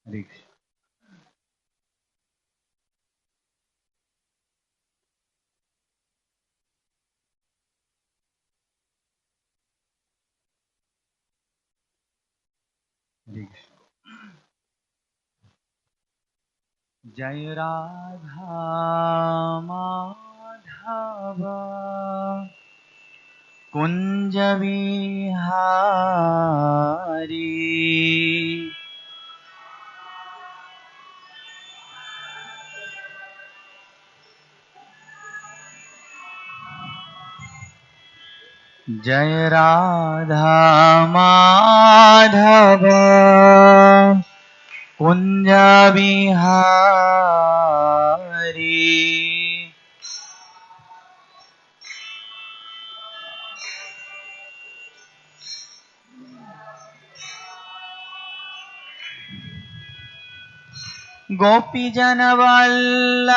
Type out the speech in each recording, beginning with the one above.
हरे कृष्ण। हरे कृष्ण। जय राधा माधव कुंज विहारी, जय राधा माधव कुंज विहारी, गोपी जन वल्लभा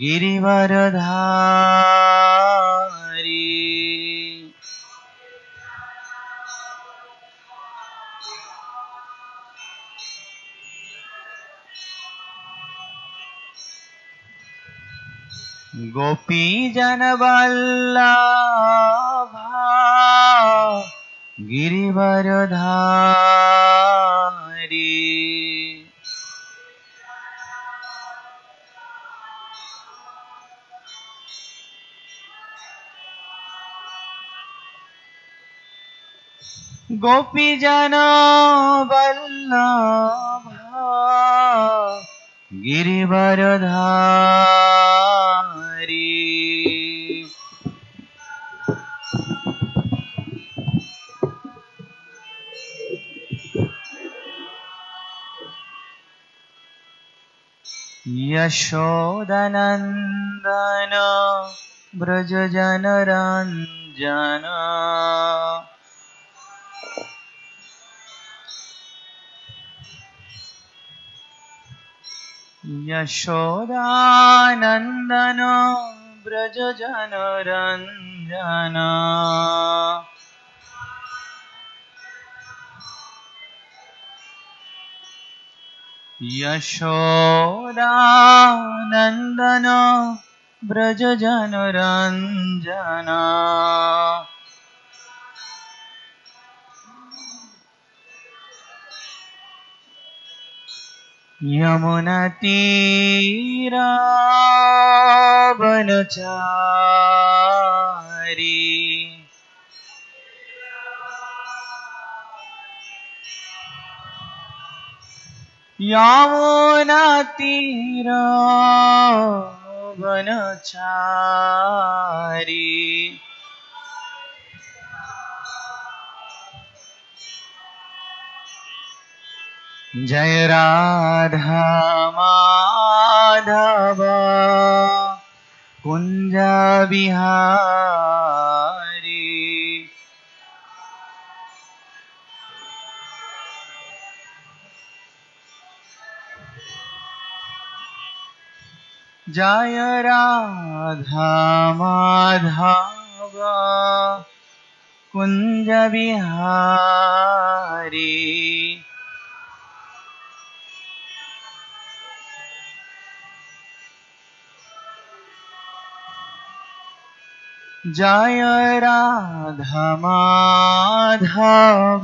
गिरिवरधारी, गोपी जन वल्लभा गिरिवरधारी, गोपी जन वल्लभा गिरिवरधारी, यशोदनंदन ब्रज जन रंजन, यशोदानंदन ब्रज जन रंजन, यशोदानंदन ब्रज जन रंजन, यमुना तीरावनचारी, यमुना तीरावनचारी, जय राधा माधव कुंज विहारी, जय राधा माधव कुंज विहारी, जय राधा माधव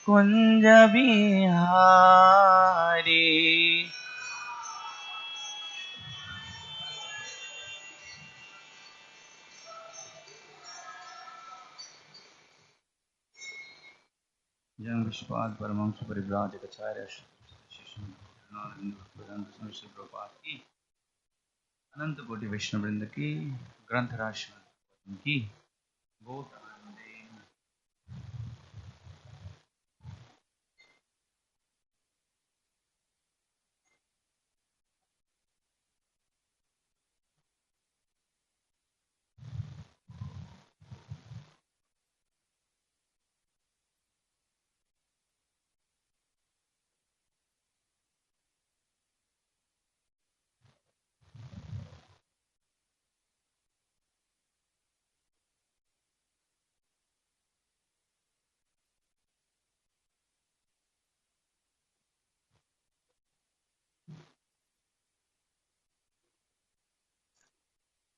कुंज विहारी, जय विश्वास परमहंस परिव्राजकाचार्य श्री प्रभुपाद की अनंत कोटि वैष्णव वृंद की ग्रंथ राशि की बहुत आनंदे।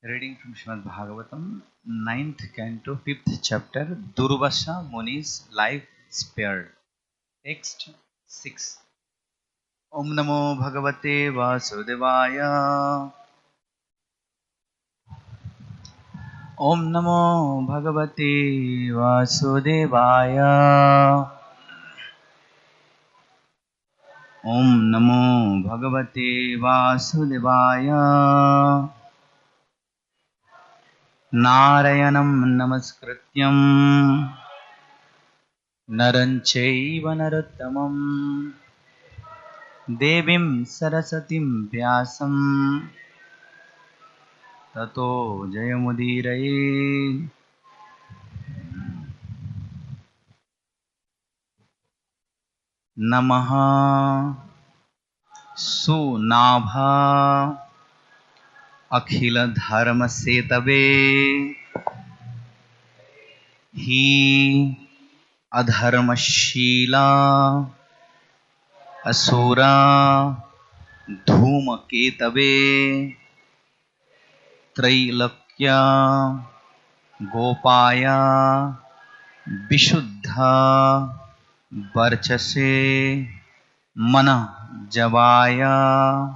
Reading from Srimad Bhagavatam, 9th canto, 5th chapter, Durvasa Muni's life spared. Text 6. Om Namo Bhagavate Vasudevaya. Om Namo Bhagavate Vasudevaya. Om Namo Bhagavate Vasudevaya. Narayanam Namaskrityam Naranchaiva Narottamam Devim Sarasatim Vyasam Tato Jayamudiraye. Namaha Sunabha Akhila Dharma Setave He Adharmashila Asura Dhumketave Trailakya Gopaya Vishuddha Varchase Mana Javaya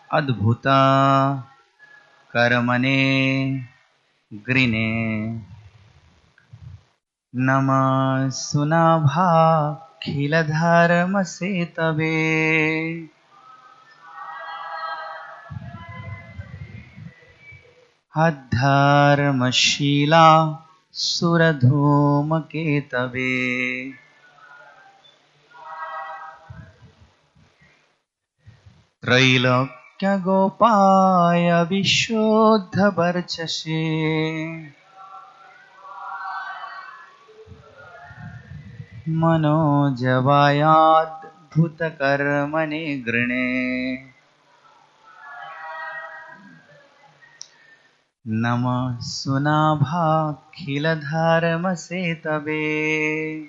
Adbhuta Karmane Grine Nama Sunabha Khiladharma Setave Adharmashila Suradhumaketave Trailokya Gopaya Vishuddha Varchase Manojavayad Bhutakarmane Grine Nama Sunabha Khiladharma Setave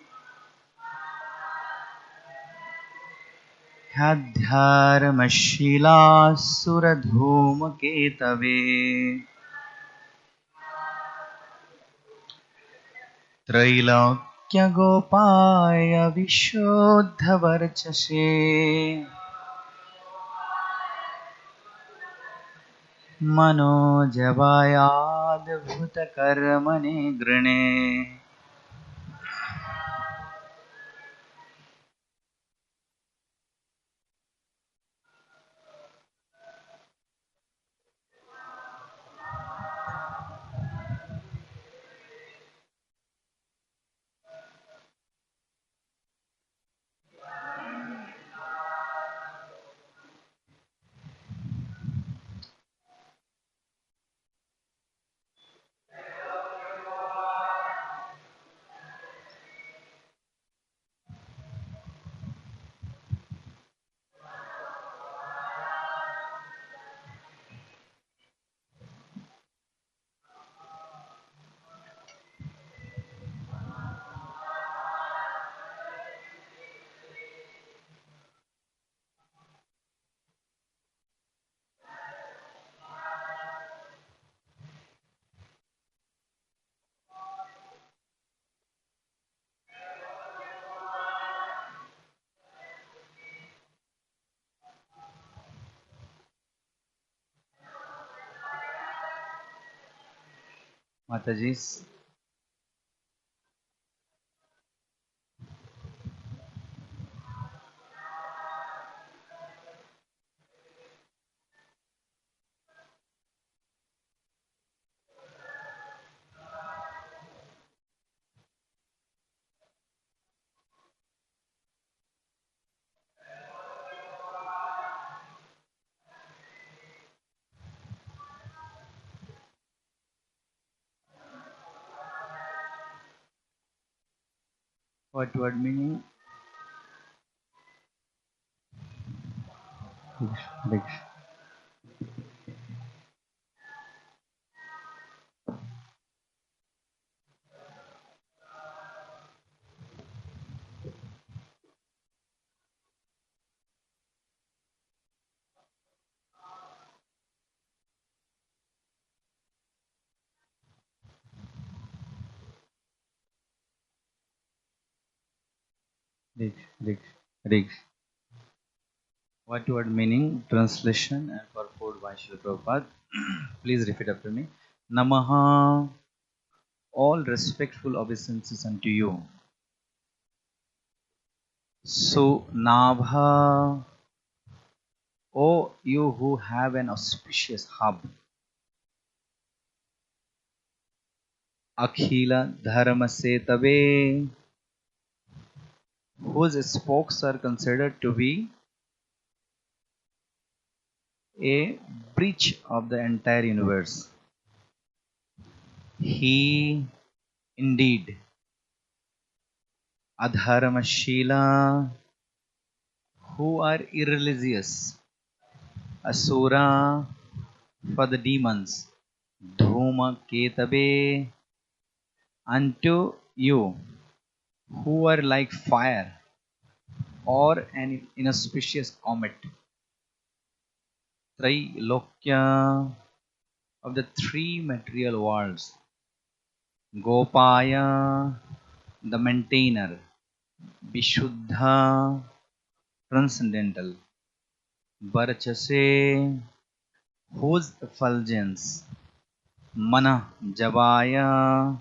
Hadharmashila Suradhumaketave Trailokya Gopaya Vishuddha Varchase Manojavayad Bhutakarmane Grine. Mataji's. What word meaning? Big. Rick. What word meaning, translation and purport by Srila Prabhupada. Please repeat after me. Namaha, all respectful obeisances unto you. So, Nabha, O you who have an auspicious hub. Akhila Dharma Setabe, whose spokes are considered to be a breach of the entire universe. He indeed Adharmashila, who are irreligious, Asura for the demons, Dhuma Ketabe unto you, who are like fire or an inauspicious comet, Trailokya of the three material worlds, Gopaya the maintainer, Vishuddha transcendental, Varachase whose effulgence, Mana Jabaya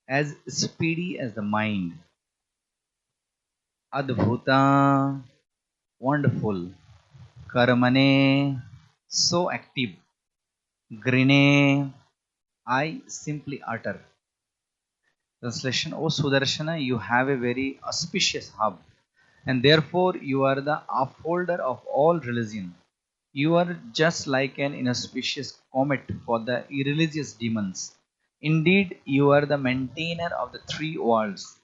as speedy as the mind, Adbhuta wonderful, Karmane so active, Grine I simply utter. Translation: O Sudarshana, you have a very auspicious hub, and therefore you are the upholder of all religion. You are just like an inauspicious comet for the irreligious demons. Indeed, you are the maintainer of the three worlds.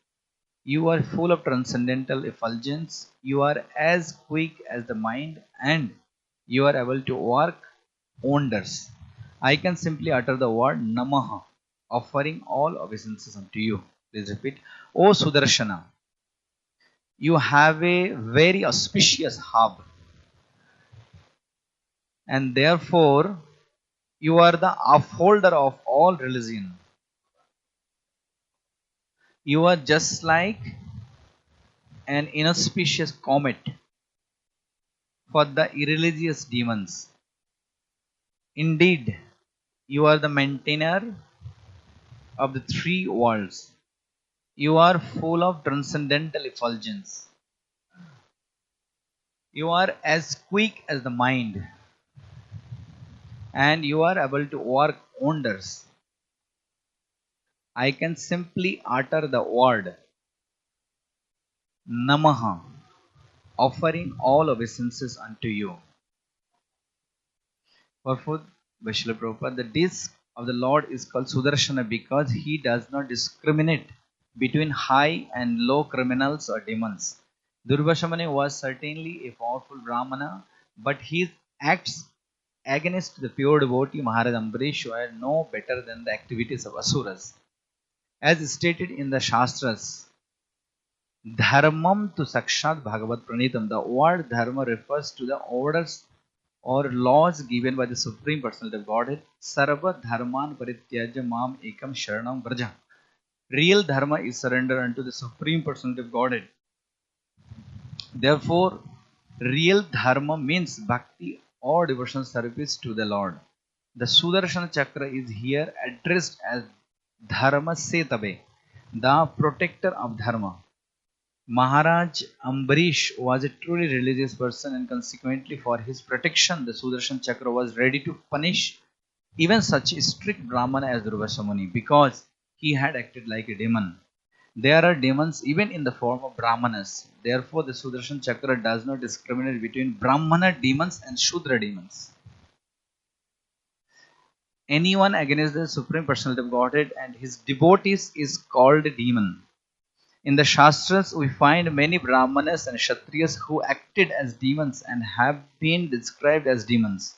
You are full of transcendental effulgence. You are as quick as the mind, and you are able to work wonders. I can simply utter the word Namaha, offering all obeisances unto you. Please repeat. O Sudarshana, you have a very auspicious hub, and therefore you are the upholder of all religion. You are just like an inauspicious comet for the irreligious demons. Indeed, you are the maintainer of the three worlds. You are full of transcendental effulgence. You are as quick as the mind, and you are able to work wonders. I can simply utter the word Namaha, offering all obeisances unto you. Wherefore, by Srila Prabhupada, the disc of the Lord is called Sudarshana because he does not discriminate between high and low criminals or demons. Durvashamani was certainly a powerful Brahmana, but his acts against the pure devotee Maharaja Ambarish were no better than the activities of Asuras. As stated in the Shastras, Dharmam to Sakshat Bhagavat Pranitam, the word Dharma refers to the orders or laws given by the Supreme Personality of Godhead. Sarva Dharman Parityajya Mam Ekam Sharanam Vraja. Real Dharma is surrender unto the Supreme Personality of Godhead. Therefore, real Dharma means Bhakti or devotional service to the Lord. The Sudarshana Chakra is here addressed as Dharma Setabe, the protector of Dharma. Maharaj Ambarish was a truly religious person, and consequently for his protection the Sudarshan Chakra was ready to punish even such a strict Brahmana as Durvashamuni because he had acted like a demon. There are demons even in the form of Brahmanas. Therefore the Sudarshan Chakra does not discriminate between Brahmana demons and Shudra demons. Anyone against the Supreme Personality of Godhead and his devotees is called a demon. In the Shastras, we find many Brahmanas and Kshatriyas who acted as demons and have been described as demons.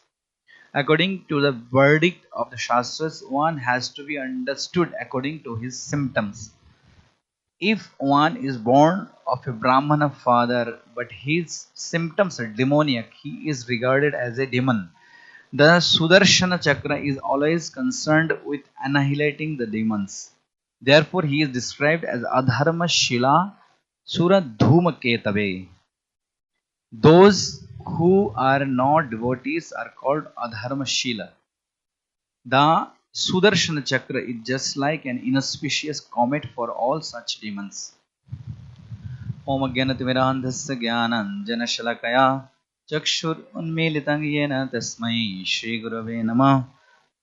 According to the verdict of the Shastras, one has to be understood according to his symptoms. If one is born of a Brahmana father but his symptoms are demoniac, he is regarded as a demon. The Sudarshana Chakra is always concerned with annihilating the demons. Therefore, he is described as Adharma Shila Sura Dhumketave. Those who are not devotees are called Adharmashila. The Sudarshana Chakra is just like an inauspicious comet for all such demons. Om Agyanatimirandhasya Jnananjanashalakaya Chakshur Unmilitam Yena Tasmai Shri Gurave Namah.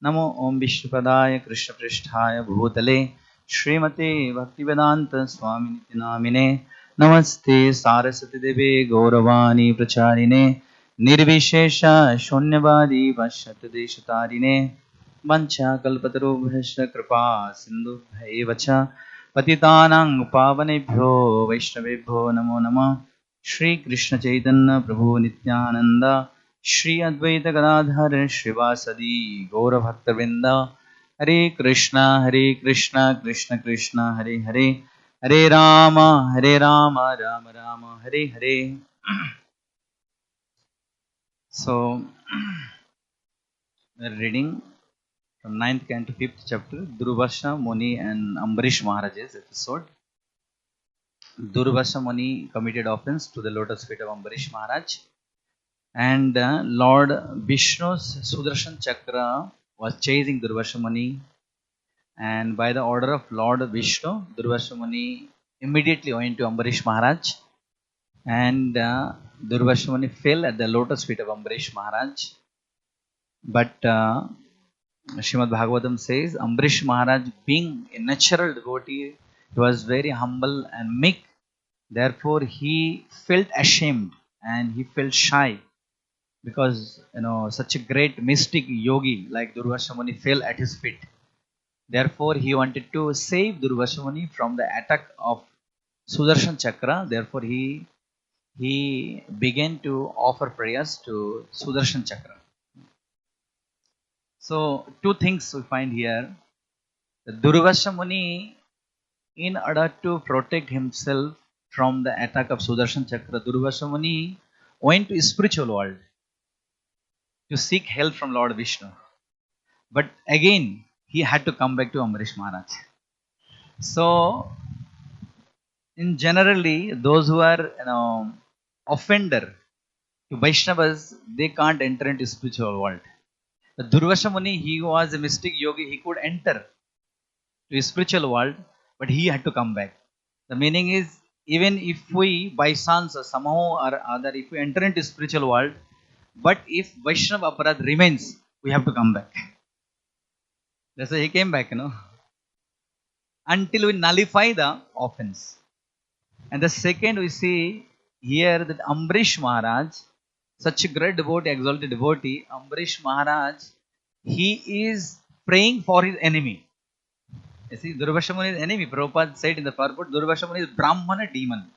Namo Om Vishnupadaya Krishna Pristhaya Bhutale Srimate Bhaktivedanta Swami Namine Namaste Saraswati Deve Gauravani Pracharine Nirvishesha Shunyavadi Vashyat Deshatarine Vancha Kalpatarubhasya Kripa Sindhu Bhaivacha Patitanang Pavanebhyo Vaishnavebhyo Namo Namah Shri Krishna Chaitanya Prabhu Nityananda Shri Advaita Gadadhar Shrivasadi Gaura Bhaktavinda Hare Krishna Krishna Krishna Hare Hare Hare Rama Rama Rama Hare Hare. So we are reading from 9th canto 5th chapter, Durvasha Muni and Ambarish Maharaja's episode. Durvasha Muni committed offense to the lotus feet of Ambarish Maharaj, and Lord Vishnu's Sudarshan Chakra was chasing Durvasha Muni, and by the order of Lord Vishnu, Durvasha Muni immediately went to Ambarish Maharaj, and Durvasha Muni fell at the lotus feet of Ambarish Maharaj. But Srimad Bhagavatam says Ambarish Maharaj, being a natural devotee, he was very humble and meek. Therefore, he felt ashamed and he felt shy, because such a great mystic yogi like Durvasha Muni fell at his feet. Therefore, he wanted to save Durvasha Muni from the attack of Sudarshan Chakra. Therefore, he began to offer prayers to Sudarshan Chakra. So, two things we find here. Durvasha Muni, in order to protect himself from the attack of Sudarshan Chakra, Durvasha Muni went to spiritual world to seek help from Lord Vishnu. But again, he had to come back to Ambarish Maharaj. So, in generally, those who are offender to Vaishnavas, they can't enter into spiritual world. The Durvasha Muni, he was a mystic yogi, he could enter to spiritual world, but he had to come back. The meaning is, even if we by chance or somehow or other, if we enter into spiritual world, but if Vaishnava aparad remains, we have to come back. That's why he came back, until we nullify the offense. And the second, we see here that Ambarish Maharaj, such a great devotee, exalted devotee, Ambarish Maharaj, he is praying for his enemy. You see, Durvasha Muni is enemy. Prabhupada said in the purport, Durvasha Muni is Brahmana demon.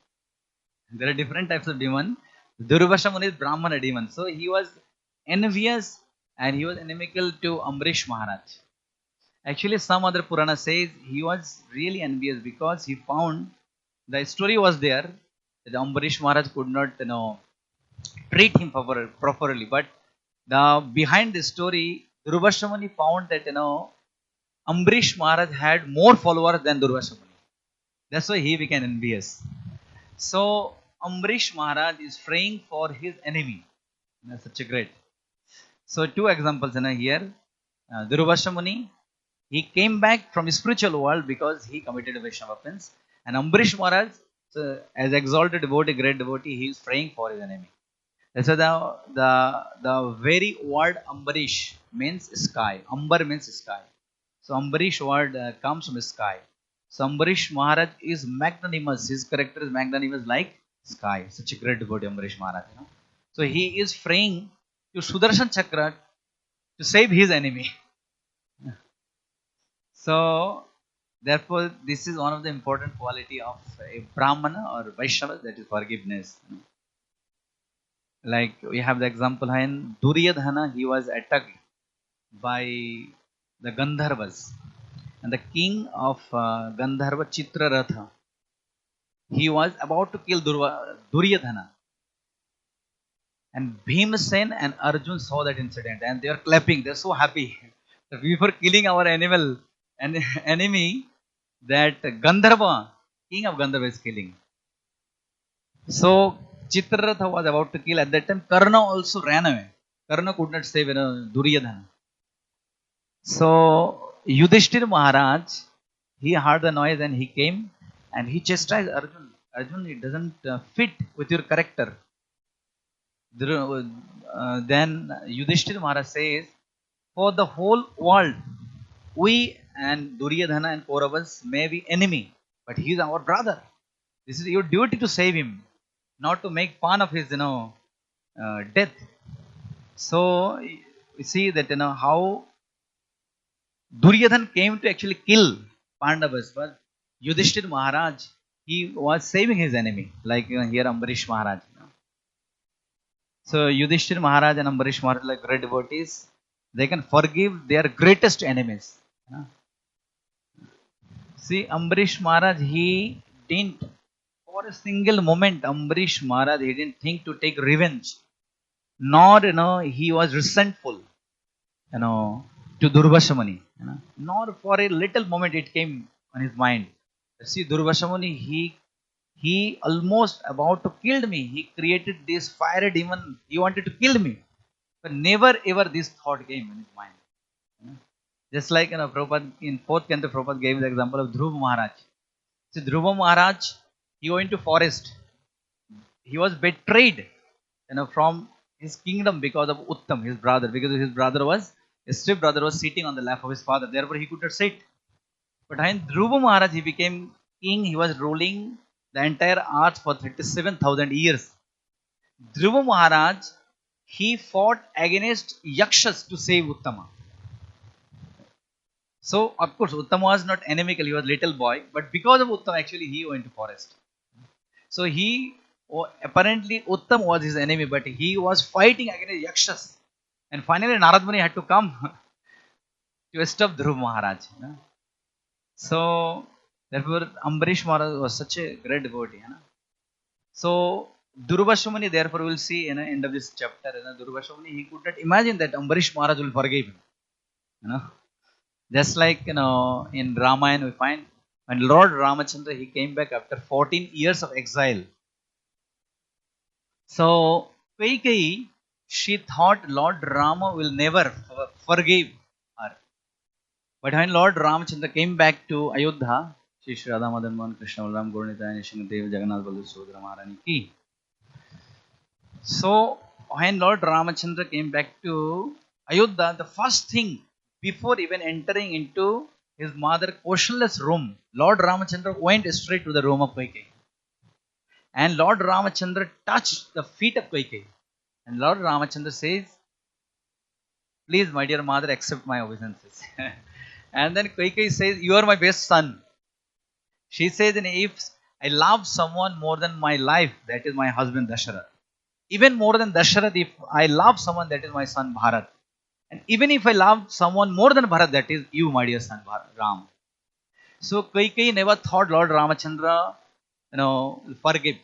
There are different types of demon. Durvasha Muni is Brahmana demon. So he was envious and he was inimical to Ambarish Maharaj. Actually, some other Purana says he was really envious because he found the story was there that Ambarish Maharaj could not treat him properly. But behind the story, Durvasha Muni found that Ambarish Maharaj had more followers than Durvasha Muni. That's why he became envious. So Ambarish Maharaj is praying for his enemy. That's such a great. So two examples here. Durvasha Muni, he came back from spiritual world because he committed a Vaishnava offense. And Ambarish Maharaj, as exalted devotee, great devotee, he is praying for his enemy. So the very word Ambarish means sky. Ambar means sky. So Ambarish word comes from sky. So Ambarish Maharaj is magnanimous. His character is magnanimous like sky. Such a great devotee, Ambarish Maharaj. So he is praying to Sudarshan Chakra to save his enemy. So therefore, this is one of the important quality of a Brahmana or Vaishnava, that is forgiveness. Like we have the example in Duryodhana, he was attacked by the Gandharvas. And the king of Gandharva, Chitraratha, he was about to kill Duryodhana. And Bhimsen and Arjun saw that incident and they are clapping. They are so happy that we were killing our enemy that Gandharva, king of Gandharva, is killing. So Chitraratha was about to kill. At that time, Karna also ran away. Karna could not save Duryodhana. So Yudhishthir Maharaj, he heard the noise and he came and he chastised Arjun. Arjun, it doesn't fit with your character. Then Yudhishthir Maharaj says, for the whole world, we and Duryodhana and Kauravas may be enemy, but he is our brother. This is your duty to save him, not to make fun of his, death. So we see that how Duryodhana came to actually kill Pandavas, but Yudhishthir Maharaj, he was saving his enemy, like here Ambarish Maharaj. So Yudhishthir Maharaj and Ambarish Maharaj, like great devotees, they can forgive their greatest enemies. See, Ambarish Maharaj, he didn't, for a single moment, Ambarish Maharaj, he didn't think to take revenge. Nor, he was resentful, to Durvashamani. Nor for a little moment it came on his mind. See, Durvashamani, he almost about to kill me. He created this fire demon. He wanted to kill me. But never ever this thought came in his mind. Just like Prabhupada, in 4th canto, Prabhupada gave the example of Dhruva Maharaj. See, Dhruva Maharaj, he went to forest. He was betrayed, from his kingdom because of Uttam, his brother, because his step-brother was sitting on the lap of his father. Therefore, he could not sit. But when Dhruva Maharaj, he became king, he was ruling the entire earth for 37,000 years. Dhruva Maharaj, he fought against Yakshas to save Uttama. So, of course, Uttama was not enemical, he was little boy, but because of Uttama, actually, he went to forest. So, apparently, Uttam was his enemy, but he was fighting against Yakshas. And finally, Narad Muni had to come to stop Dhruva Maharaj. So, therefore, Ambarish Maharaj was such a great devotee. So, Durvashamani, therefore, we will see in the end of this chapter, Durvashamani, he could not imagine that Ambarish Maharaj will forgive him. Just like, in Ramayana, we find when Lord Ramachandra, he came back after 14 years of exile. So, Kaikeyi, she thought Lord Rama will never forgive her. But when Lord Ramachandra came back to Ayodhya, Shri Radha Madan Mohan Krishna Balram Gaurnita Nishingadev Jagannath Baldev Subhadra Maharani ki. So, when Lord Ramachandra came back to Ayodhya, the first thing, before even entering into his mother Kaushala's room, Lord Ramachandra went straight to the room of Kaikeyi. And Lord Ramachandra touched the feet of Kaikeyi. And Lord Ramachandra says, please, my dear mother, accept my obeisances. And then Kaikeyi says, you are my best son. She says, if I love someone more than my life, that is my husband Dasharath. Even more than Dasharath, if I love someone, that is my son Bharat. And even if I love someone more than Bharat, that is you, my dear son Ram. So Kaikeyi never thought Lord Ramachandra, forgive.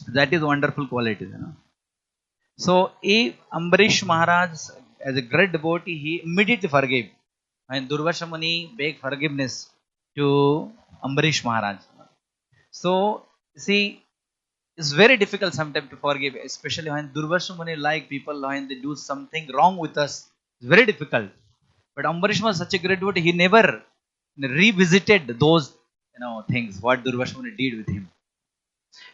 That is wonderful quality, So if Ambarish Maharaj, as a great devotee, he immediately forgave. And Durvashamani begged forgiveness to Ambarish Maharaj. So, see, it's very difficult sometimes to forgive, especially when Durvashamani like people, when they do something wrong with us. It's very difficult. But Ambarish was such a great devotee, he never revisited those things, what Durvashamani did with him.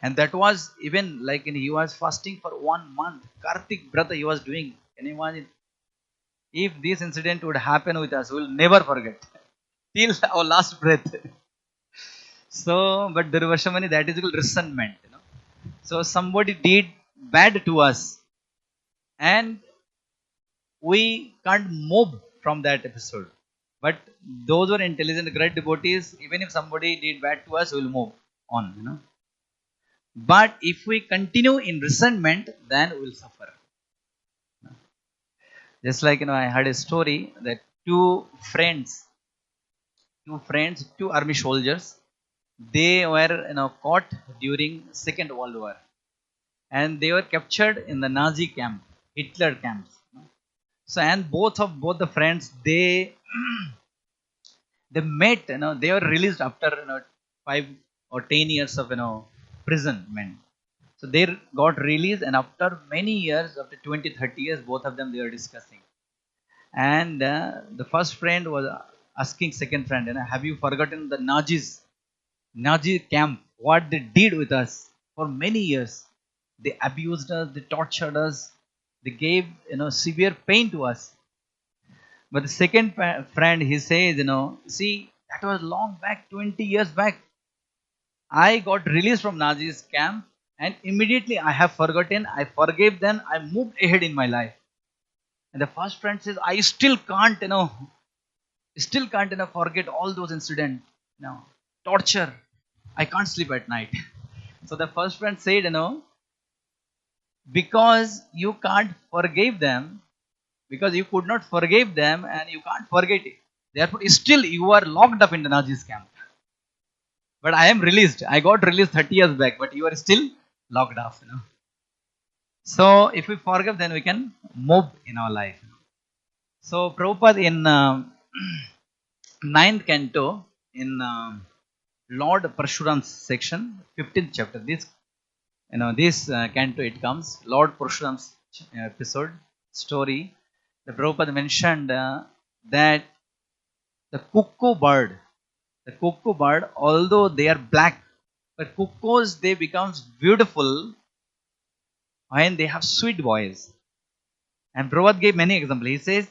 And that was even like he was fasting for 1 month. Kartik Brata he was doing. Can you imagine? If this incident would happen with us, we will never forget. Till our last breath. So, but Durvashamani, that is called resentment. So, somebody did bad to us. And we can't move from that episode. But those who are intelligent, great devotees, even if somebody did bad to us, we will move on. But if we continue in resentment, then we will suffer. Just like I heard a story that two army soldiers, they were caught during Second World War, and they were captured in the Nazi camp, Hitler camps. So, and both the friends, they met. They were released after 5 or 10 years of imprisonment. So they got released, and after many years, after 20, 30 years, both of them they were discussing. And the first friend was asking second friend, have you forgotten the Nazi camp? What they did with us for many years? They abused us, they tortured us, they gave severe pain to us. But the second friend, he says, see, that was long back, 20 years back. I got released from Nazi's camp, and immediately I have forgotten, I forgave them, I moved ahead in my life. And the first friend says, I still can't, forget all those incidents. Torture. I can't sleep at night. So the first friend said, because you can't forgive them, because you could not forgive them and you can't forget it. Therefore, still you are locked up in the Nazi's camp. But I am released. I got released 30 years back, but you are still locked up. So if we forgive, then we can move in our life. So Prabhupada in ninth canto, in Lord Parshuram's section, 15th chapter, this canto it comes, Lord Parshuram's episode, story, the Prabhupada mentioned that the cuckoo bird, although they are black, but cuckoos, they becomes beautiful when they have sweet voice. And Prabhupada gave many examples. He says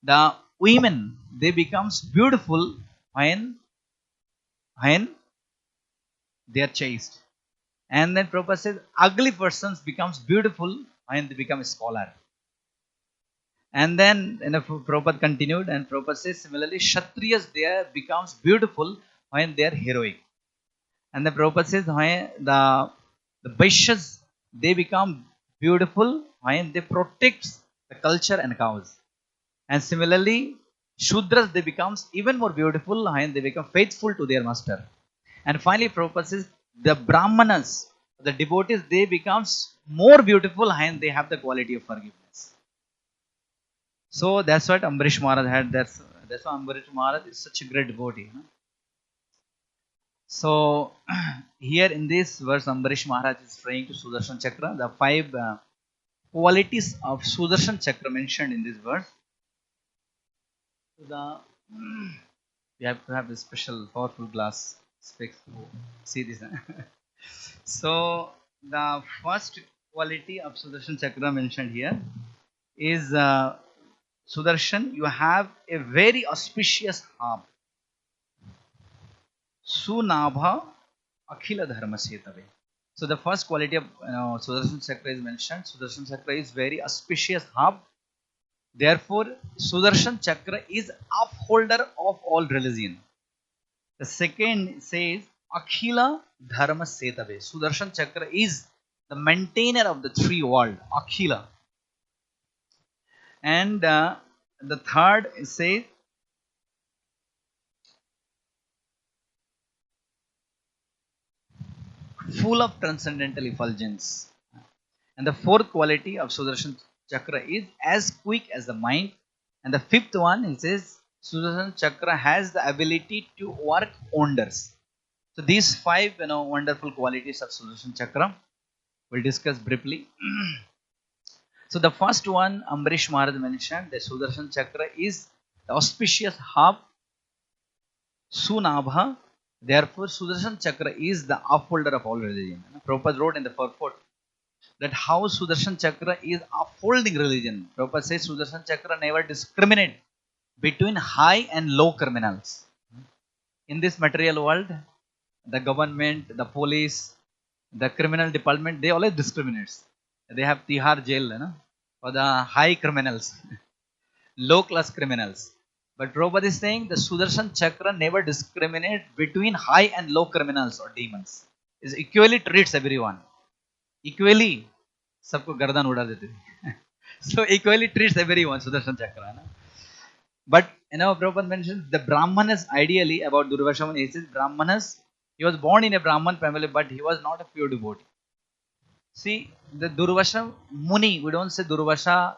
the women, they becomes beautiful when they are chaste. And then Prabhupada says ugly persons becomes beautiful when they become a scholar. And then Prabhupada continued, and Prabhupada says similarly Kshatriyas there becomes beautiful when they are heroic. And then Prabhupada says when the Vaishyas, they become beautiful when they protect the culture and cows. And similarly Shudras, they becomes even more beautiful when they become faithful to their master. And finally Prabhupada says the Brahmanas, the devotees, they becomes more beautiful when they have the quality of forgiveness. So that's what Ambarish Maharaj had. That's why Ambarish Maharaj is such a great devotee. So here in this verse, Ambarish Maharaj is praying to Sudarshan Chakra. The 5 qualities of Sudarshan Chakra mentioned in this verse. So we have to have a special powerful glass specs to see this. So the first quality of Sudarshan Chakra mentioned here is Sudarshan, you have a very auspicious harp. Sunabha Akhila Dharma Setave. So the first quality of Sudarshan Chakra is mentioned. Sudarshan Chakra is very auspicious harp. Therefore, Sudarshan Chakra is upholder of all religion. The second says Akhila Dharma Setave. Sudarshan Chakra is the maintainer of the 3 world. Akhila. And the third says full of transcendental effulgence. And the fourth quality of Sudarshan Chakra is as quick as the mind. And the fifth one, it says Sudarshan Chakra has the ability to work wonders. So these 5 wonderful qualities of Sudarshan Chakra we'll discuss briefly. So the first one, Ambarish Maharaj mentioned, the Sudarshan Chakra is the auspicious harp, Sunabha. Therefore, Sudarshan Chakra is the upholder of all religion. Prabhupada wrote in the purport that how Sudarshan Chakra is upholding religion. Prabhupada says Sudarshan Chakra never discriminate between high and low criminals. In this material world, the government, the police, the criminal department, they always discriminate. They have Tihar jail for the high criminals, low class criminals. But Prabhupada is saying the Sudarshan Chakra never discriminates between high and low criminals or demons. It equally treats everyone. Equally, सबको गर्दन उड़ा देते. So equally treats everyone, Sudarshan Chakra. But Prabhupada mentions the Brahmanas ideally about Durvasha Muni. He says Brahmanas, he was born in a Brahman family, but he was not a pure devotee. See, the Durvasha Muni, we don't say Durvasha,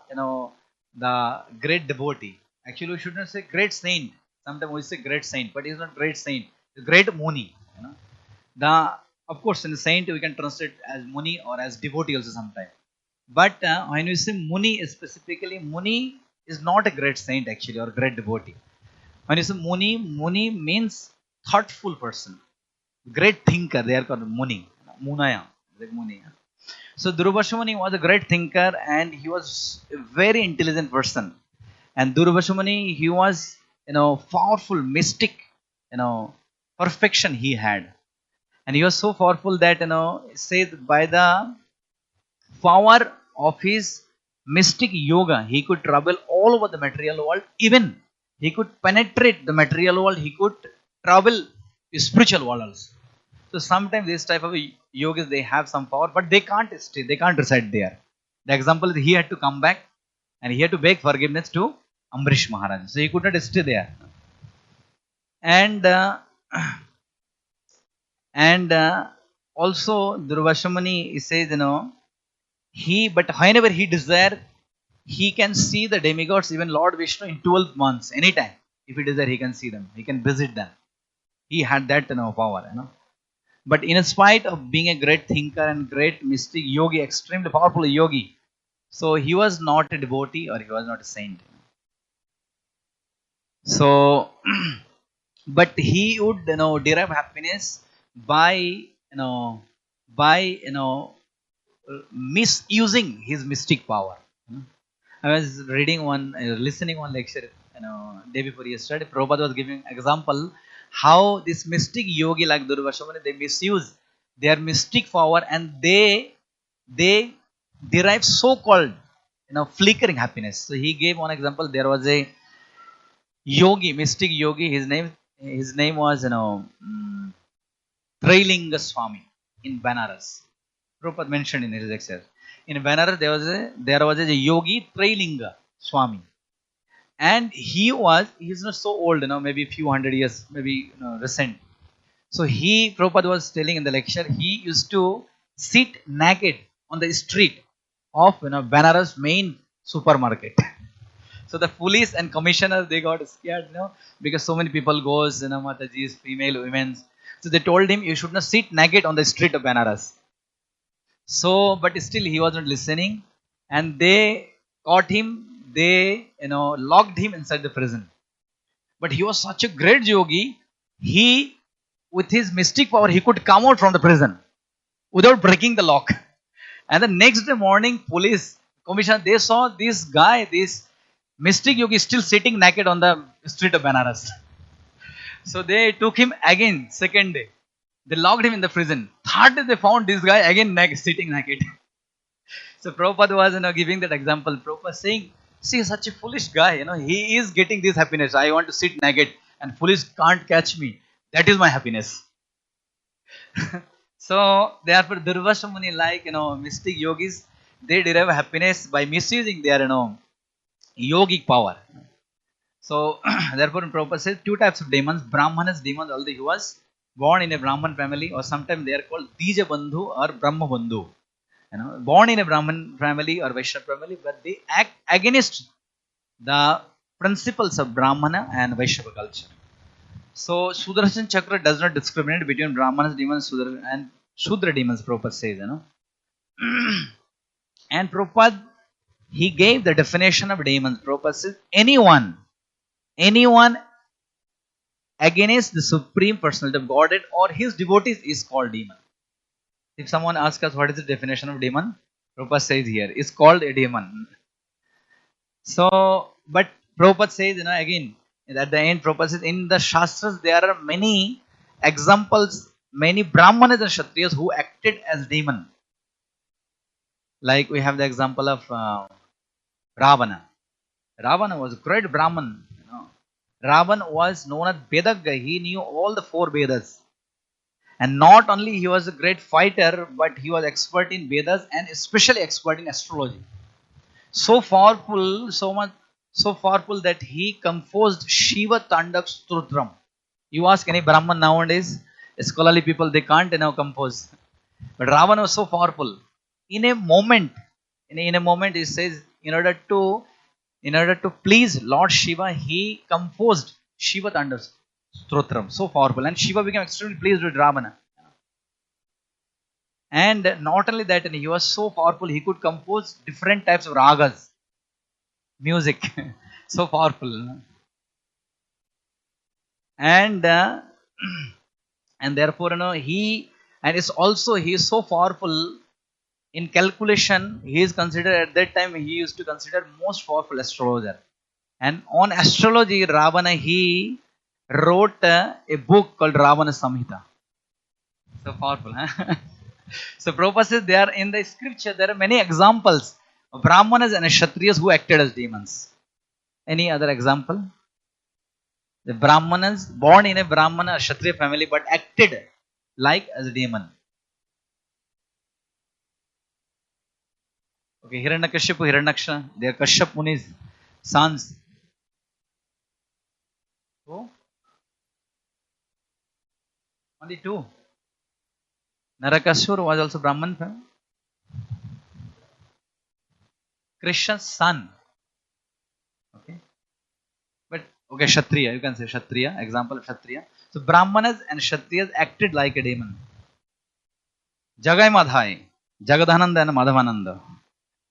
the great devotee. Actually, we should not say great saint. Sometimes we say great saint, but he is not great saint. The great Muni. The Of course, in saint we can translate as Muni or as devotee also sometimes. But when you say Muni, specifically, Muni is not a great saint actually or great devotee. When you say Muni, Muni means thoughtful person, great thinker. They are called Muni, Munaya, like Muni. So Durvasha Muni was a great thinker and he was a very intelligent person. And Durvasha Muni, he was, powerful mystic, perfection he had. And he was so powerful that, said by the power of his mystic yoga, he could travel all over the material world. Even he could penetrate the material world. He could travel the spiritual world also. So sometimes this type of yogis, they have some power, but they can't stay. They can't reside there. The example is he had to come back and he had to beg forgiveness to Ambrish Maharaja. So he could not stay there. And also Durvashamani says, but whenever he desire, he can see the demigods, even Lord Vishnu, in 12 months, anytime. If he desire, he can see them. He can visit them. He had that, power, But in spite of being a great thinker and great mystic yogi, extremely powerful yogi, so he was not a devotee or he was not a saint. So, but he would, derive happiness by, by, misusing his mystic power. I was reading one, listening one lecture, day before yesterday. Prabhupada was giving example how this mystic yogi like Durvashamani, they misuse their mystic power and they derive so-called, flickering happiness. So he gave one example. There was a yogi, mystic yogi. His name was, Trailinga Swami in Banaras. Prabhupada mentioned in his lecture. In Banaras, there was a yogi, Trailinga Swami. And he's not so old, maybe a few hundred years, maybe, recent. So Prabhupada was telling in the lecture, he used to sit naked on the street of, Banaras main supermarket. So the police and commissioners, they got scared, because so many people goes, Mataji's, female, women's. So they told him, you should not sit naked on the street of Banaras. So, but still he wasn't listening, and they caught him. They, locked him inside the prison. But he was such a great yogi. He, with his mystic power, he could come out from the prison without breaking the lock. And the next day morning, police, commissioner, they saw this guy, this mystic yogi, still sitting naked on the street of Banaras. So they took him again, second day. They locked him in the prison. Third day, they found this guy again sitting naked. So Prabhupada was, giving that example. Prabhupada saying, see, such a foolish guy, he is getting this happiness. I want to sit naked and police can't catch me. That is my happiness. So therefore, Durvasha Muni, like, mystic yogis, they derive happiness by misusing their, yogic power. So therefore, Prabhupada says two types of demons. Brahmanas demons, although he was born in a Brahman family, or sometimes they are called Dija Bandhu or Brahma Bandhu. Born in a Brahman family or Vaishnava family, but they act against the principles of Brahmana and Vaishnava culture. So Sudarshan Chakra does not discriminate between Brahmanas demons and Shudra demons, Prabhupada says, And Prabhupada, he gave the definition of demons. Prabhupada says, anyone against the Supreme Personality of Godhead or his devotees is called demon. If someone asks us what is the definition of demon, Prabhupada says here, is called a demon. So, but Prabhupada says, again, at the end, Prabhupada says, in the Shastras, there are many examples, many Brahmanas and Kshatriyas who acted as demon. Like we have the example of Ravana. Ravana was a great Brahman. Ravana was known as Vedagga. He knew all the 4 Vedas. And not only he was a great fighter, but he was expert in Vedas and especially expert in astrology. So powerful, so powerful that he composed Shiva Tandav Stotram. You ask any Brahman nowadays, scholarly people, they can't compose. But Ravana was so powerful. In a moment, he says, in order to please Lord Shiva, he composed Shiva Tandav Stotram. So powerful. And Shiva became extremely pleased with Ravana. And not only that, he was so powerful, he could compose different types of ragas, music. So powerful. And and therefore, he is so powerful in calculation. He is considered at that time, he used to consider most powerful astrologer. And on astrology, Ravana, he wrote a book called Ravana Samhita. So powerful, huh? So Prabhupada says there in the scripture, there are many examples of Brahmanas and Kshatriyas who acted as demons. Any other example? The Brahmanas, born in a Brahmana Kshatriya family, but acted like as a demon. Okay, Hiranyakashipu, Hiranyaksha, they are Kashyap Muni's sons. Oh, only two. Narakasur was also Brahman family. Krishna's son. Okay. But okay, Kshatriya, you can say Kshatriya, example of Kshatriya. So Brahmanas and Kshatriyas acted like a demon. Jagai Madhai, Jagadananda and Madhavananda.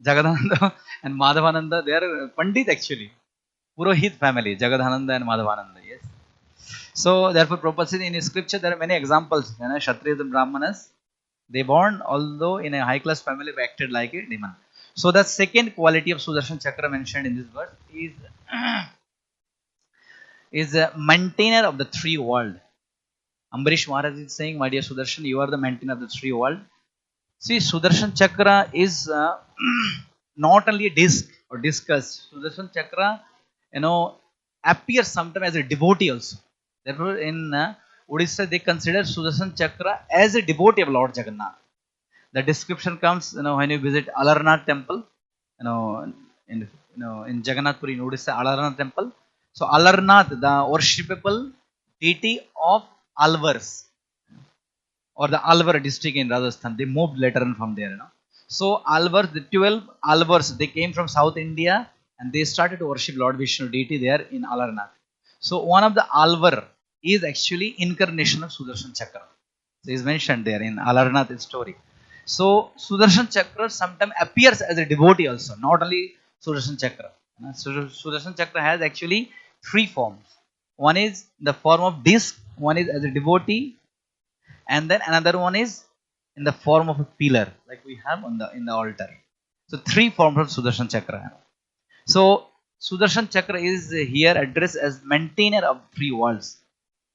Jagadananda and Madhavananda, they are Pandit actually. Purohit family, Jagadananda and Madhavananda, yes. So therefore, Prabhupada said in his scripture there are many examples. Kshatriyas and Brahmanas, they born although in a high class family, but acted like a demon. So the second quality of Sudarshan Chakra mentioned in this verse is a maintainer of the three world. Ambarish Maharaj is saying, my dear Sudarshan, you are the maintainer of the three world. See, Sudarshan Chakra is not only a disc or discus. Sudarshan Chakra, appears sometimes as a devotee also. Therefore, in Odisha, they consider Sudarshan Chakra as a devotee of Lord Jagannath. The description comes, when you visit Alarnath temple, in Jagannath Puri in Odisha, Alarnath temple. So Alarnath, the worshipable deity of Alvars, or the Alvar district in Rajasthan. They moved later on from there. So Alvars, the 12 Alvars, they came from South India and they started to worship Lord Vishnu deity there in Alarnath. So one of the Alvar is actually incarnation of Sudarshan Chakra. So is mentioned there in Alarnath story. So Sudarshan Chakra sometimes appears as a devotee also, not only Sudarshan Chakra. Sudarshan Chakra has actually three forms. One is the form of disc, one is as a devotee, and then another one is in the form of a pillar, like we have in the altar. So three forms of Sudarshan Chakra. So Sudarshan Chakra is here addressed as maintainer of three worlds.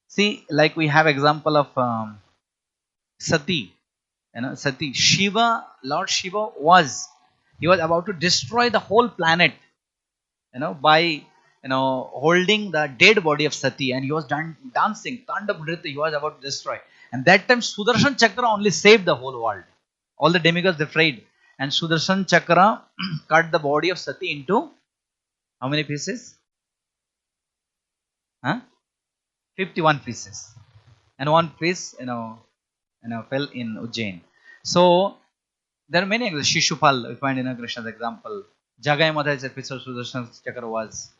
See, like we have example of Sati. Sati, Shiva, Lord Shiva was about to destroy the whole planet, by holding the dead body of Sati, and he was dancing, Tandava Nritya, he was about to destroy. And that time Sudarshan Chakra only saved the whole world. All the demigods they fled, and Sudarshan Chakra cut the body of Sati into how many pieces? 51 pieces, and one piece fell in Ujjain. So there are many examples. Shishupal, we find in Krishna's example. Jagai Madha's episode Sudarshan Chakra was.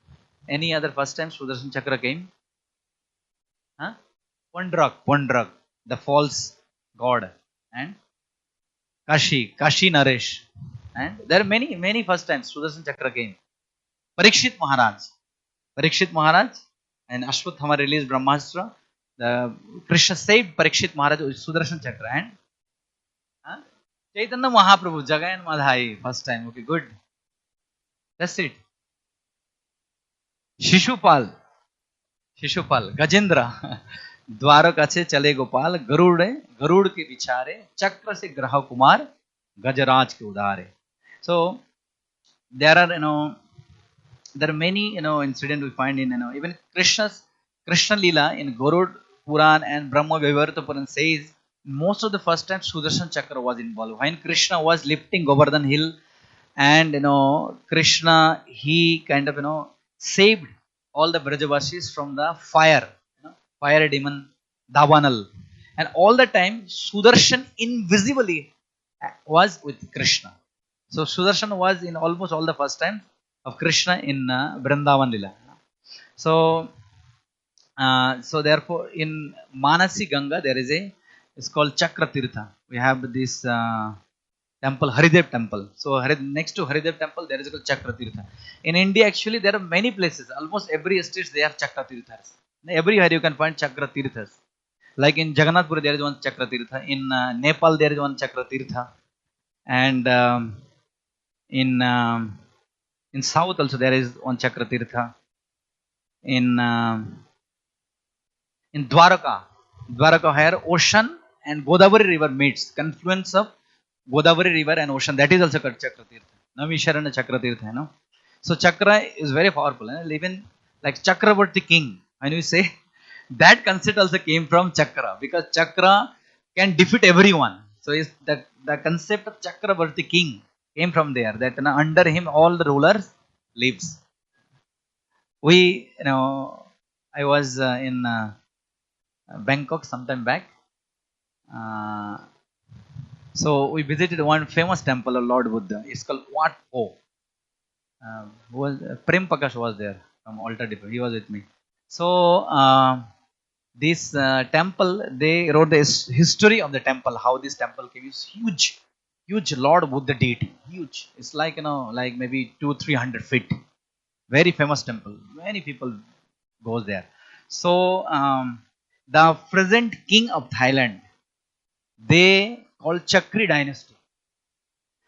Any other first time Sudarshan Chakra came? Pandrak, the false god, and Kashi Naresh. And there are many first times Sudarshan Chakra came. Parikshit Maharaj and Ashwatthama released Brahmastra. The Krishna saved Parikshit Maharaj with Sudarshan Chakra, and Chaitanya Mahaprabhu, Jagai and Madhai, first time. Okay, good. That's it. Shishupal, Gajendra, Dwarka से चले गोपाल गरुड़ के विचारे चक्र से ग्रह कुमार गजराज के उदारे. So there are many incidents we find in even Krishna Lila in Garud Puran and Brahma Vivarta Puran says most of the first time Sudarshan Chakra was involved. When Krishna was lifting Govardhan hill, and Krishna, he kind of saved all the Brajavasis from the fire demon Davanal, and all the time Sudarshan invisibly was with Krishna. So Sudarshan was in almost all the first time of Krishna in Vrindavan Lila. So therefore in Manasi Ganga there is it's called Chakra Tirtha. we have this temple, Haridev temple. So next to Haridev temple, there is a Chakra Tirtha. In India, actually, there are many places. Almost every state they have Chakra Tirthas. Everywhere you can find Chakra Tirthas. Like in Jagannathpur, there is one Chakra Tirtha. In Nepal, there is one Chakra Tirtha. And in south also there is one Chakra Tirtha. In Dwaraka here ocean and Godavari river meets. Confluence of Godavari river and ocean, that is also called Chakra Tirtha. Navisharana Chakra Tirtha, you know. So Chakra is very powerful. Even like Chakravarti king, when you say that concept also came from Chakra, because Chakra can defeat everyone. So the concept of Chakravarti king came from there, that under him all the rulers lives. I was in Bangkok sometime back. So we visited one famous temple of Lord Buddha. It's called Wat Po. Prem Prakash was there from Altar Depot. He was with me. So this temple, they wrote the history of the temple, how this temple came. It's huge Lord Buddha deity, huge. It's like like maybe 200-300 feet. Very famous temple. Many people goes there. So the present king of Thailand, they called Chakri dynasty.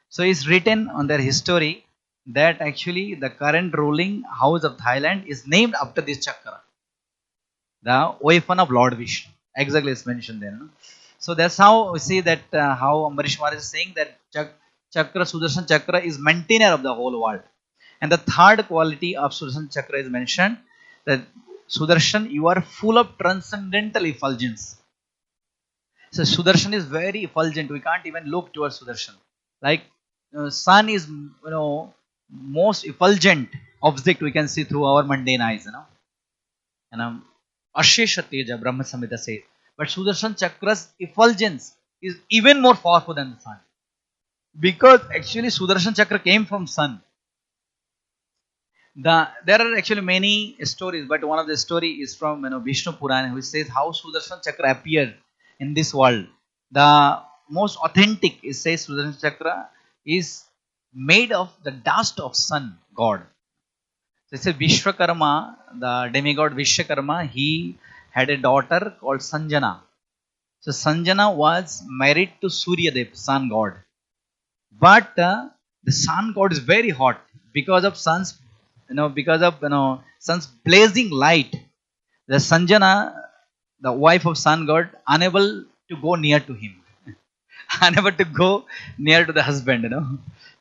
So it's written on their history that actually the current ruling house of Thailand is named after this Chakra, the weapon of Lord Vishnu. Exactly, it's mentioned there. No? So that's how we see that how Ambarish Maharaj is saying that Chakra, Sudarshan Chakra is maintainer of the whole world. And the third quality of Sudarshan Chakra is mentioned, that Sudarshan, you are full of transcendental effulgence. So Sudarshan is very effulgent. We can't even look towards Sudarshan. Like sun is most effulgent object we can see through our mundane eyes. And Ashesha Teja, Brahma Samhita says. But Sudarshan Chakra's effulgence is even more powerful than the sun. Because actually Sudarshan Chakra came from sun. There are actually many stories, but one of the story is from Vishnu Purana, which says how Sudarshan Chakra appeared in this world. The most authentic, it says Sudarshan Chakra is made of the dust of sun god. So it says Vishwakarma, the demigod Vishwakarma, he had a daughter called Sanjana. So Sanjana was married to Suryadev, sun god. But the sun god is very hot because of sun's sun's blazing light. The Sanjana, the wife of sun god, unable to go near to him, unable to go near to the husband.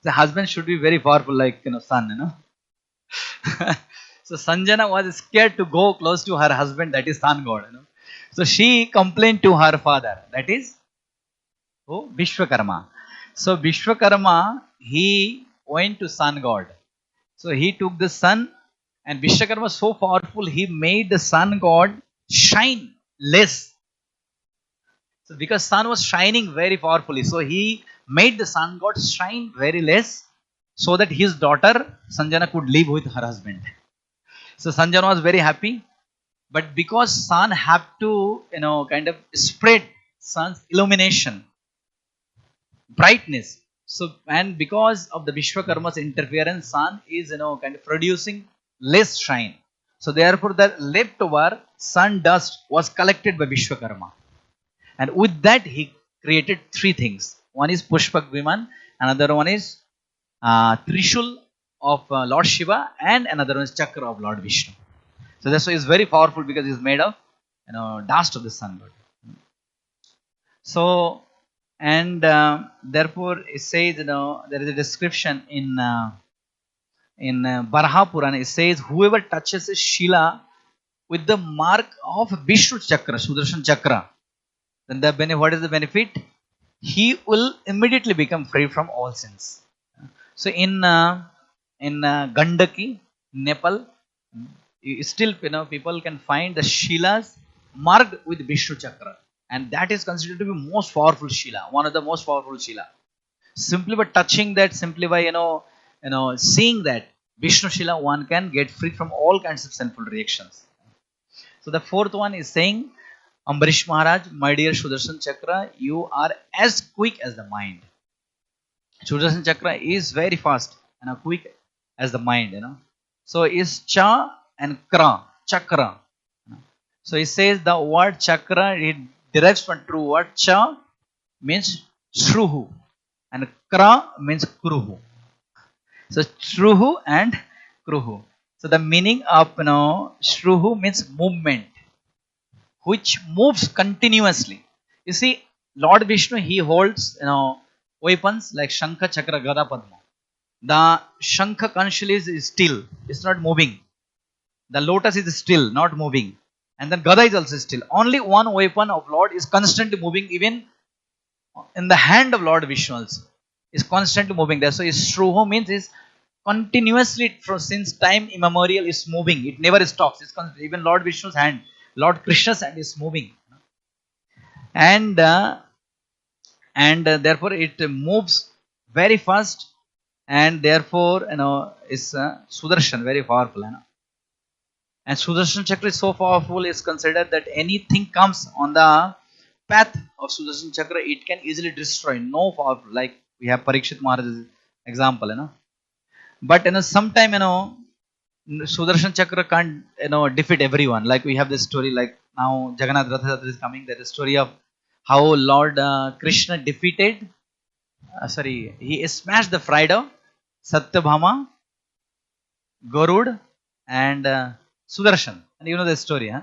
The husband should be very powerful, like sun. So Sanjana was scared to go close to her husband, that is sun god. So she complained to her father, that is Vishwakarma. So Vishwakarma, he went to sun god. So he took the sun, and Vishwakarma was so powerful, he made the sun god shine less. So because sun was shining very powerfully, so he made the sun god shine very less, so that his daughter Sanjana could live with her husband. So Sanjana was very happy, but because sun had to kind of spread sun's illumination, brightness. So, and because of the Vishwakarma's interference, sun is kind of producing less shine. So therefore the leftover sun dust was collected by Vishwakarma. And with that he created three things. One is Pushpak Viman, another one is Trishul of Lord Shiva, and another one is Chakra of Lord Vishnu. So that's why it's very powerful, because it's made of dust of the sun god. So, and therefore it says there is a description in Baraha Purana. It says whoever touches a Shila with the mark of Vishnu Chakra, Sudarshan Chakra, then what is the benefit? He will immediately become free from all sins. So in Gandaki, Nepal, still people can find the Shilas marked with Vishnu Chakra, and that is considered to be most powerful Shila, one of the most powerful Shila. Simply by touching that, simply by seeing that Vishnu Shila, one can get free from all kinds of sinful reactions. So the fourth one is saying Ambarish Maharaj, my dear Sudarshan Chakra, you are as quick as the mind. Sudarshan Chakra is very fast and quick as the mind. So is Cha and Kra, Chakra. So he says the word Chakra, it derives from true word. Cha means Shruhu and Kra means Kruhu. So Shruhu and Kruhu. So the meaning of Shruhu means movement, which moves continuously. You see, Lord Vishnu, he holds weapons like Shankha, Chakra, Gada, Padma. The Shankha conchal is still, it's not moving. The lotus is still, not moving. And then Gada is also still. Only one weapon of Lord is constantly moving, even in the hand of Lord Vishnu also. Is constantly moving there. So Shruhu means is continuously since time immemorial is moving. It never stops. Even Lord Vishnu's hand, Lord Krishna's hand is moving. And therefore it moves very fast, and therefore is Sudarshan, very powerful. And Sudarshan Chakra is so powerful, is considered that anything comes on the path of Sudarshan Chakra, it can easily destroy. No powerful, like we have Parikshit Maharaja's example. But sometime Sudarshan Chakra can't defeat everyone. Like we have this story, like now Jagannath Ratha Yatra is coming. There is a story of how Lord Krishna defeated. He smashed the pride of Satyabhama, Garud, and Sudarshan. And you know the story, huh?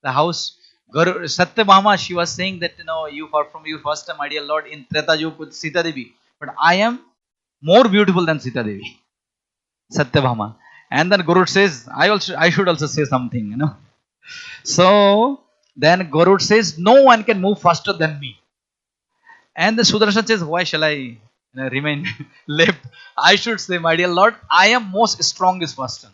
The house Satyabhama, she was saying that you from you first time, my dear Lord, in Treta Yuga with Sita Devi, but I am more beautiful than Sita Devi. Satyabhama. And then Garud says, I should also say something, So then Garud says, no one can move faster than me. And the Sudarshan says, why shall I remain left? I should say, my dear Lord, I am most strongest person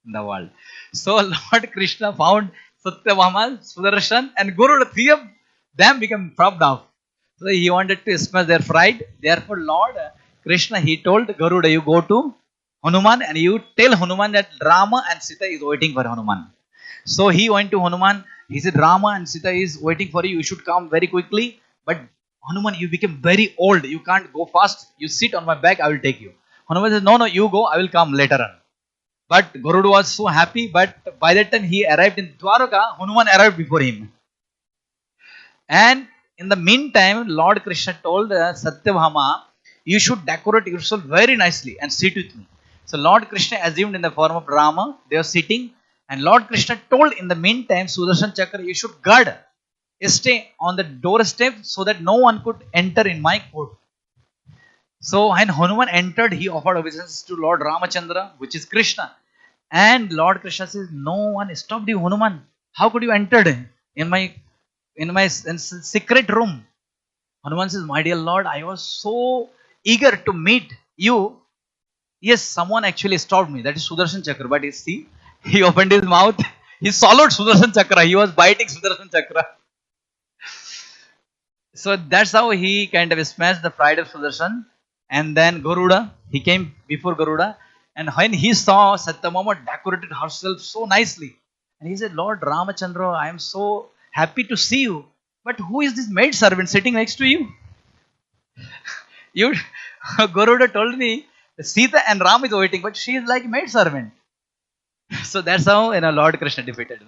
in the world. So Lord Krishna found Satyabhama, Sudarshan, and Garud. Three of them became propped up. So he wanted to smash their pride. Therefore, Lord Krishna, he told Garuda, you go to Hanuman and you tell Hanuman that Rama and Sita is waiting for Hanuman. So he went to Hanuman. He said, Rama and Sita is waiting for you. You should come very quickly. But Hanuman, you became very old. You can't go fast. You sit on my back. I will take you. Hanuman says, no, you go. I will come later on. But Garuda was so happy. But by that time he arrived in Dwaraka, Hanuman arrived before him. And in the meantime, Lord Krishna told Satyabhama, you should decorate yourself very nicely and sit with me. So Lord Krishna assumed in the form of Rama, they were sitting, and Lord Krishna told in the meantime, Sudarshan Chakra, you should guard, stay on the doorstep so that no one could enter in my court. So when Hanuman entered, he offered obeisance to Lord Ramachandra, which is Krishna. And Lord Krishna says, no one stopped you, Hanuman. How could you enter in my secret room? Hanuman says, my dear Lord, I was so eager to meet you. Yes, someone actually stopped me. That is Sudarshan Chakra. But you see, he opened his mouth. He swallowed Sudarshan Chakra. He was biting Sudarshan Chakra. So that's how he kind of smashed the pride of Sudarshan. And then Garuda, he came before Garuda. And when he saw Satyabhama decorated herself so nicely, and he said, Lord Ramachandra, I am so happy to see you. But who is this maid servant sitting next to you? Garuda told me, Sita and Ram is waiting, but she is like maid servant. So that's how Lord Krishna defeated.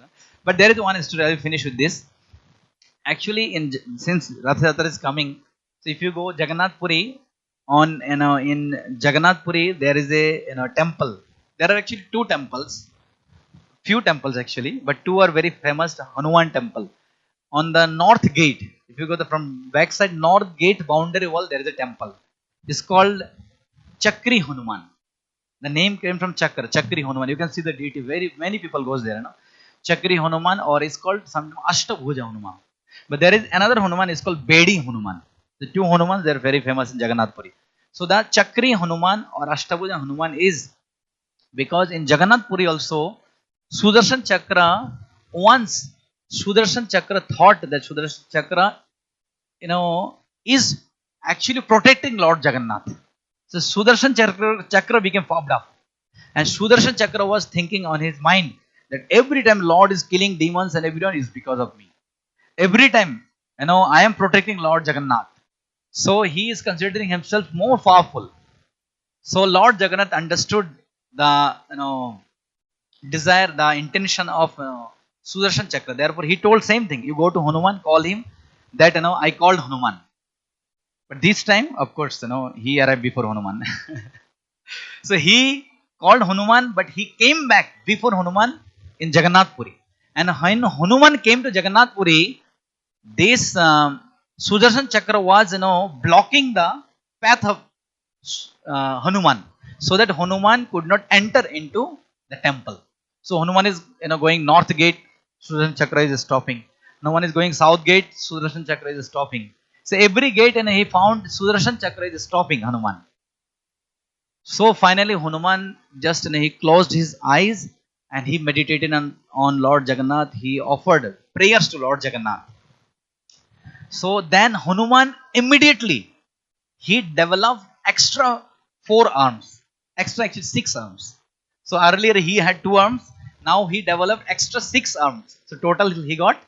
But there is one story. I will finish with this. Actually, since Rath Yatra is coming, so if you go Jagannath Puri, in Jagannath Puri there is a temple. There are actually two temples, few temples actually, but two are very famous. Hanuman temple. On the north gate, if you go from backside north gate boundary wall, there is a temple. It's called Chakri Hanuman. The name came from Chakra, Chakri Hanuman. You can see the deity. Very many people goes there. Chakri Hanuman, or it's called some Ashtabhuja Hanuman. But there is another Hanuman. It's called Bedi Hanuman. The two Hanumans, they are very famous in Jagannath Puri. So the Chakri Hanuman or Ashtabhuja Hanuman is because in Jagannath Puri also Sudarshan Chakra, once Sudarshan Chakra thought that Sudarshan Chakra is actually protecting Lord Jagannath. So Sudarshan Chakra became fobbed up. And Sudarshan Chakra was thinking on his mind that every time Lord is killing demons and everyone is because of me. Every time, I am protecting Lord Jagannath. So he is considering himself more powerful. So Lord Jagannath understood the, desire, the intention of Sudarshan Chakra. Therefore, he told same thing. You go to Hanuman, call him that, I called Hanuman. But this time, of course, he arrived before Hanuman. So he called Hanuman, but he came back before Hanuman in Jagannath Puri. And when Hanuman came to Jagannath Puri, this Sudarshan Chakra was, blocking the path of Hanuman, so that Hanuman could not enter into the temple. So Hanuman is, going north gate, Sudarshan Chakra is stopping. Hanuman is going south gate, Sudarshan Chakra is stopping. So every gate, he found Sudarshan Chakra is stopping Hanuman. So finally Hanuman just, he closed his eyes and he meditated on Lord Jagannath. He offered prayers to Lord Jagannath. So then Hanuman immediately, he developed extra 4 arms, extra actually 6 arms. So earlier he had 2 arms, now he developed extra 6 arms. So total he got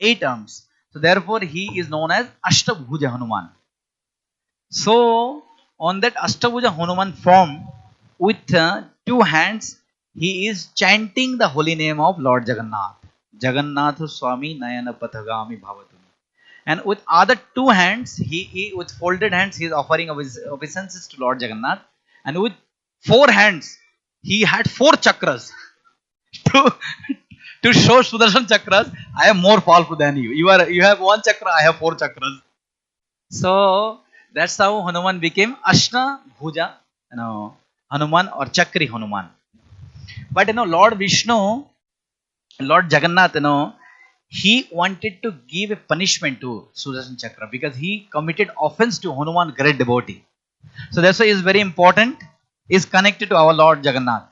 8 arms. So therefore he is known as Ashtabhuja Hanuman. So on that Ashtabhuja Hanuman form, with 2 hands, he is chanting the holy name of Lord Jagannath. Jagannath Swami Nayana Pathagami Bhavatu. And with other 2 hands, he with folded hands, he is offering obeisances to Lord Jagannath. And with 4 hands, he had 4 chakras to show Sudarshan Chakras. I am more powerful than you. You have 1 chakra, I have 4 chakras. So that's how Hanuman became Ashna Bhuja, Hanuman or Chakri Hanuman. But Lord Vishnu, Lord Jagannath, he wanted to give a punishment to Sudarshan Chakra because he committed offense to Hanuman, great devotee. So that's why it is very important, is connected to our Lord Jagannath.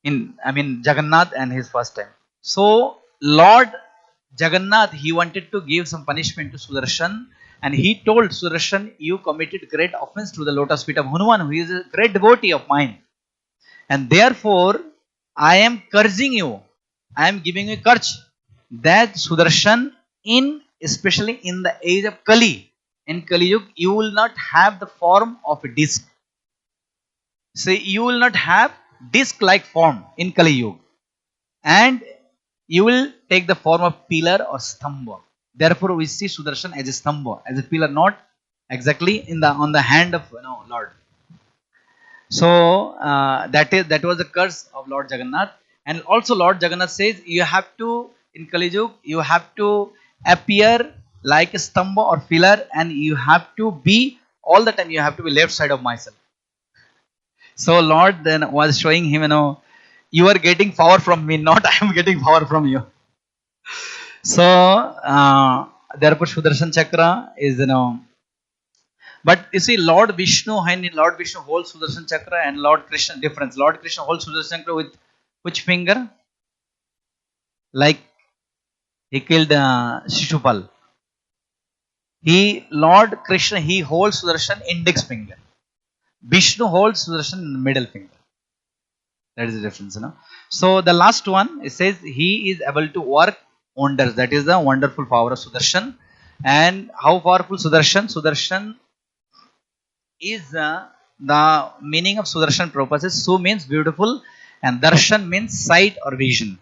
Jagannath and his first time. So Lord Jagannath, he wanted to give some punishment to Sudarshan, and he told Sudarshan, you committed great offense to the lotus feet of Hanuman, who is a great devotee of mine. And therefore, I am cursing you. I am giving you a curse that Sudarshan, especially in the age of Kali, in Kali Yuga, you will not have the form of a disc. So you will not have disc-like form in Kali Yuga, and you will take the form of pillar or stamba. Therefore, we see Sudarshan as a stamba, as a pillar, not exactly on the hand of Lord. So that was the curse of Lord Jagannath. And also Lord Jagannath says, you have to, in Kali Yuga, you have to appear like a stamba or pillar, and you have to be, all the time you have to be left side of myself. So Lord then was showing him, you are getting power from me, not I am getting power from you. So therefore Sudarshan Chakra is, but you see Lord Vishnu, when Lord Vishnu holds Sudarshan Chakra and Lord Krishna, difference. Lord Krishna holds Sudarshan Chakra with which finger? Like he killed Shishupal. Lord Krishna, he holds Sudarshan index finger. Vishnu holds Sudarshan middle finger. That is the difference, So the last one, it says he is able to work wonders. That is the wonderful power of Sudarshan. And how powerful Sudarshan? Sudarshan is the meaning of Sudarshan. Prabhupada says Su means beautiful and Darshan means sight or vision.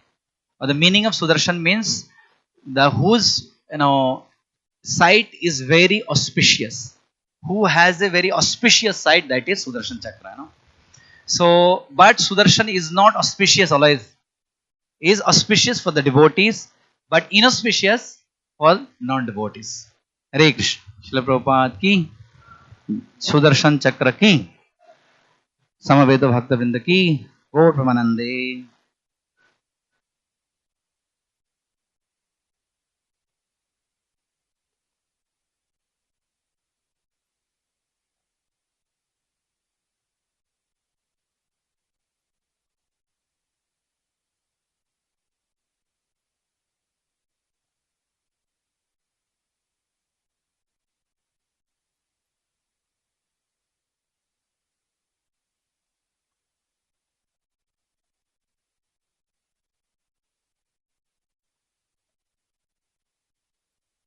Or the meaning of Sudarshan means whose sight is very auspicious. Who has a very auspicious sight, that is Sudarshan Chakra. So, but Sudarshan is not auspicious always. It is auspicious for the devotees, but inauspicious for non-devotees. Hare Krishna. Srila Prabhupada ki, Sudarshan Chakra ki, Samaveta Bhakta Vrinda ki, Gaur Pramanande.